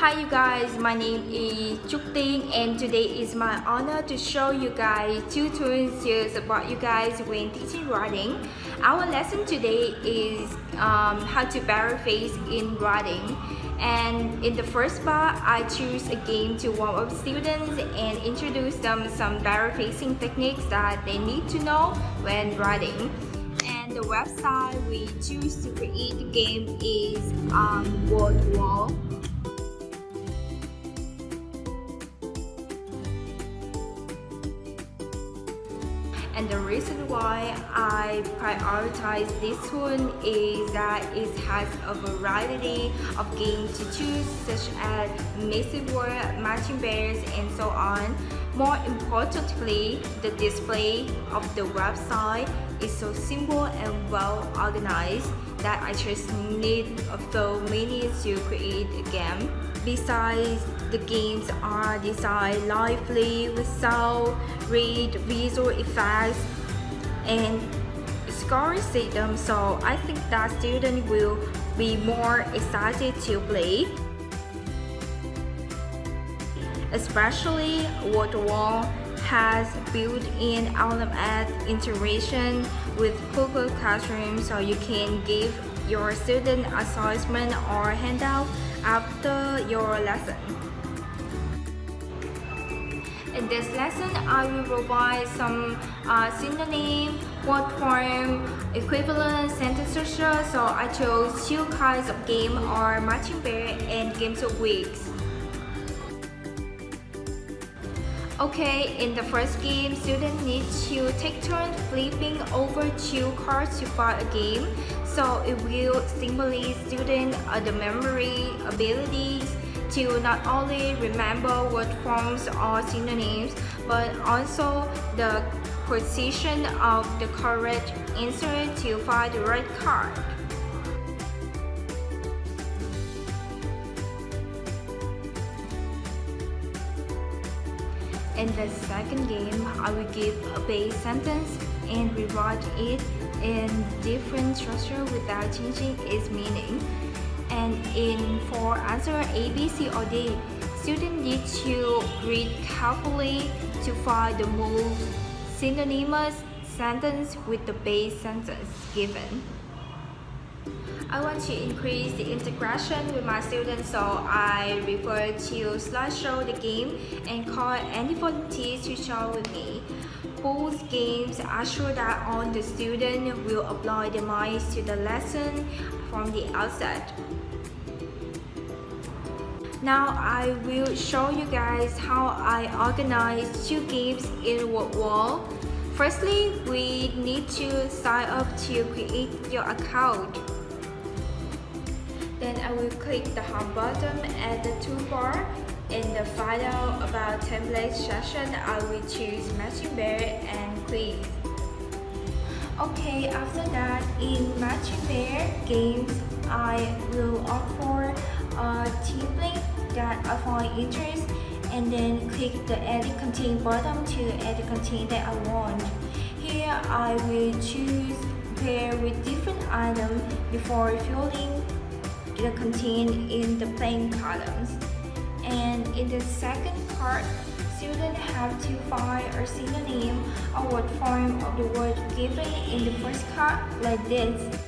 Hi you guys, my name is Trúc Tiên and today is my honor to show you guys tutorials to support you guys when teaching writing. Our lesson today is how to paraphrase in writing. And in the first part, I choose a game to warm up students and introduce them some paraphrasing techniques that they need to know when writing. And the website we choose to create the game is Wordwall. And the reason why I prioritize this one is that it has a variety of games to choose, such as Missing Word, Matching Pairs, and so on. More importantly, the display of the website is so simple and well organized that I just need a few minutes to create a game. Besides, the games are designed lively with sound, read, visual effects, and scoring system, so I think that students will be more excited to play. Especially Wordwall has built-in LMS integration with Google Classroom, so you can give your student assignment or handout after your lesson. In this lesson, I will provide some synonym, word form, equivalent, sentence structure. So I chose two kinds of game, or matching pair and games of weeks. Okay, in the first game, students need to take turns flipping over two cards to find a game. So it will stimulate students the memory abilities to not only remember word forms or synonyms, but also the precision of the correct answer to find the right card. In the second game, I will give a base sentence and rewrite it in different structure without changing its meaning. And for answer A, B, C, or D, students need to read carefully to find the most synonymous sentence with the base sentence given. I want to increase the integration with my students, so I refer to slideshow the game and call any volunteers to show with me. Both games assure that all the students will apply their minds to the lesson from the outset. Now I will show you guys how I organize two games in Wordwall. Firstly, we need to sign up to create your account. Then I will click the home button at the toolbar. In the final about template section, I will choose Matching Pair and click. Okay, after that, in Matching Pair games, I will opt for a team link that I find interest, and then click the Edit Content button to edit content that I want. Here, I will choose pair with different items before filling the content in the plain columns. And in the second part, students have to find a synonym or word form of the word given in the first card, like this.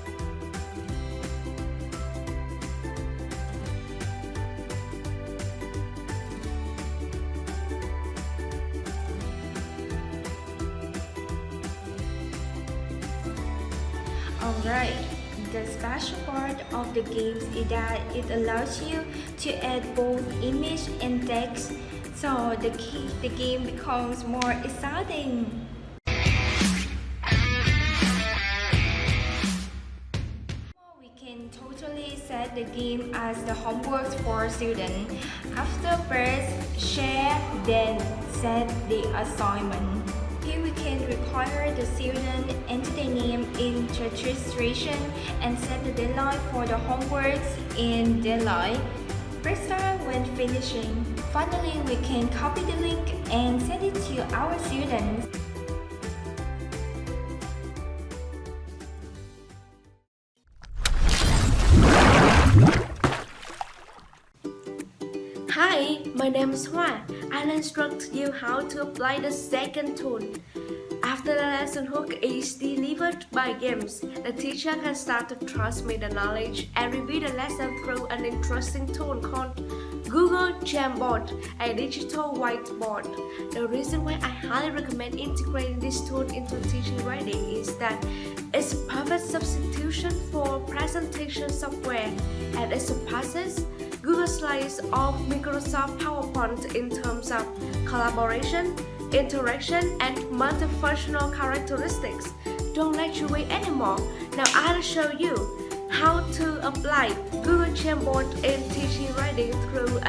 Alright. The special part of the games is that it allows you to add both image and text, so the game becomes more exciting. We can totally set the game as the homework for students. After press share, then set the assignment. Here we can require the student enter their name in registration and set the deadline for the homeworks in deadline. Press start when finishing. Finally, we can copy the link and send it to our students. My name is Hoa. I'll instruct you how to apply the second tone. After the lesson hook is delivered by games, the teacher can start to transmit the knowledge and review the lesson through an interesting tool called Google Jamboard, a digital whiteboard. The reason why I highly recommend integrating this tool into teaching writing is that it's a perfect substitution for presentation software, and it surpasses Google Slides or Microsoft PowerPoint in terms of collaboration, interaction, and multifunctional characteristics. Don't let you wait anymore. Now I'll show you how to apply Google Jamboard in teaching writing through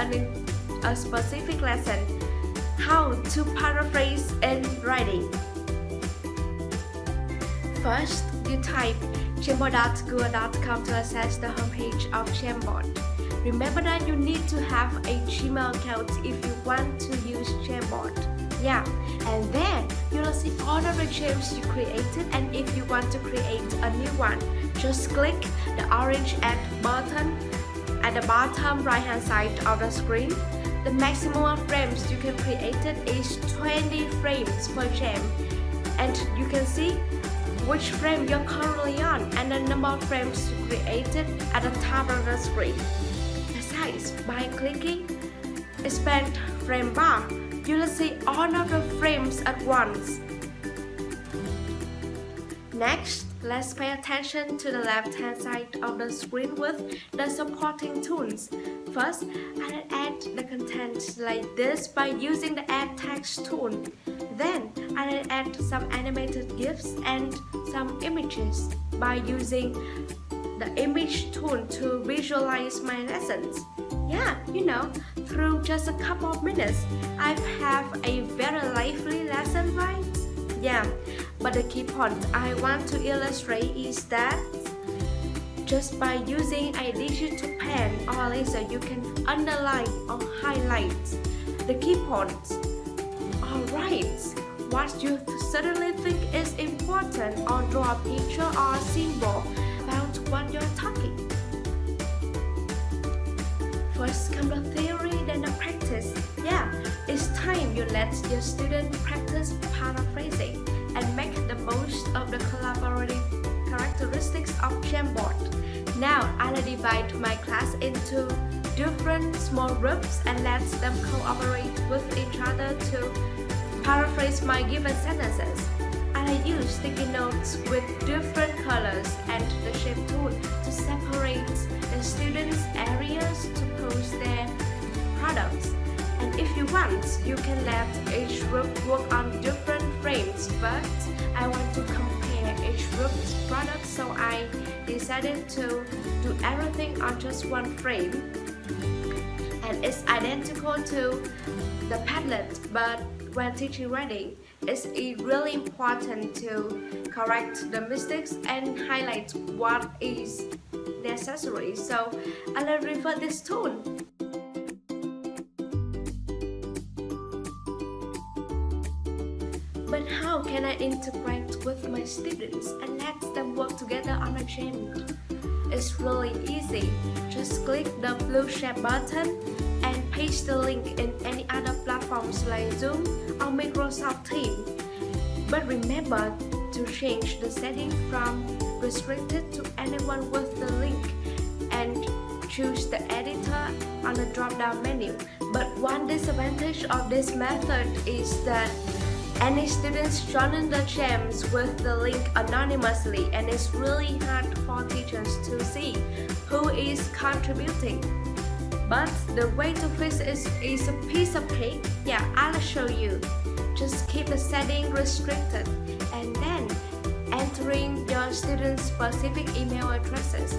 a specific lesson. How to paraphrase in writing. First, you type jamboard.google.com to access the homepage of Jamboard. Remember that you need to have a Gmail account if you want to use Jamboard. Yeah, and then you'll see all of the gems you created, and if you want to create a new one, just click the orange add button at the bottom right hand side of the screen. The maximum of frames you can create is 20 frames per gem, and you can see which frame you're currently on and the number of frames you created at the top of the screen. Besides, by clicking expand frame bar, you'll see all of the frames at once. Next, let's pay attention to the left-hand side of the screen with the supporting tools. First, I'll add the content like this by using the Add Text tool. Then, I'll add some animated GIFs and some images by using the Image tool to visualize my lessons. Yeah, through just a couple of minutes, I have a very lively lesson, right? Yeah, but the key point I want to illustrate is that just by using a digital pen or laser, you can underline or highlight the key points. Alright, what you suddenly think is important, or draw a picture or a symbol about what you're talking. First come the theory, then the practice. Yeah, it's time you let your student practice paraphrasing and make the most of the collaborative characteristics of Jamboard. Now, I'll divide my class into different small groups and let them cooperate with each other to paraphrase my given sentences. I use sticky notes with different colors and the shape tool to separate the students' areas to post their products. And if you want, you can let each group work on different frames, but I want to compare each group's products, so I decided to do everything on just one frame. And it's identical to the Padlet, but when teaching writing, it's really important to correct the mistakes and highlight what is necessary. So I'll refer this tool. But how can I integrate with my students and let them work together on a gem? It's really easy. Just click the blue share button and paste the link in any other platforms like Zoom or Microsoft Teams. But remember to change the setting from restricted to anyone with the link and choose the editor on the drop-down menu. But one disadvantage of this method is that any students joining the gems with the link anonymously, and it's really hard for teachers to see who is contributing. But the way to fix it is a piece of cake. Yeah, I'll show you. Just keep the setting restricted and then entering your students' specific email addresses.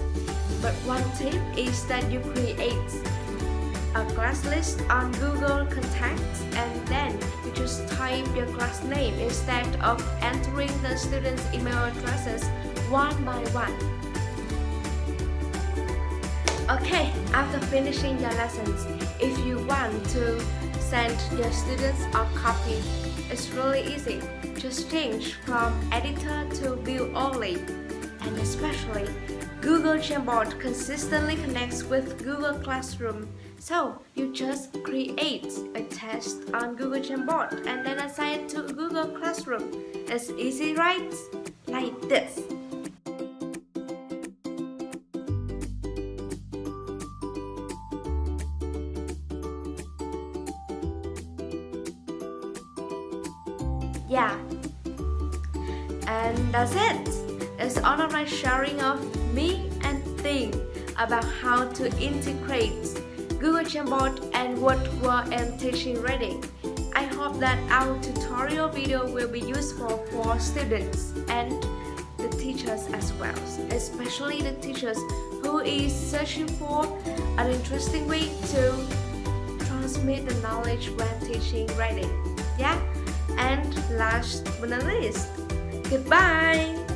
But one tip is that you create a class list on Google Contacts, and then you just type your class name instead of entering the students' email addresses one by one. Okay, after finishing your lessons, if you want to send your students a copy, it's really easy. Just change from editor to view only. And especially, Google Jamboard consistently connects with Google Classroom, So you just create a test on Google Jamboard and then assign it to Google Classroom. It's easy, right? Like this. Yeah. And that's it. It's all of my sharing of me and think about how to integrate Google Jamboard and Word and teaching reading. I hope that our tutorial video will be useful for students and the teachers as well, especially the teachers who is searching for an interesting way to transmit the knowledge when teaching reading. Yeah, and last but not least, goodbye!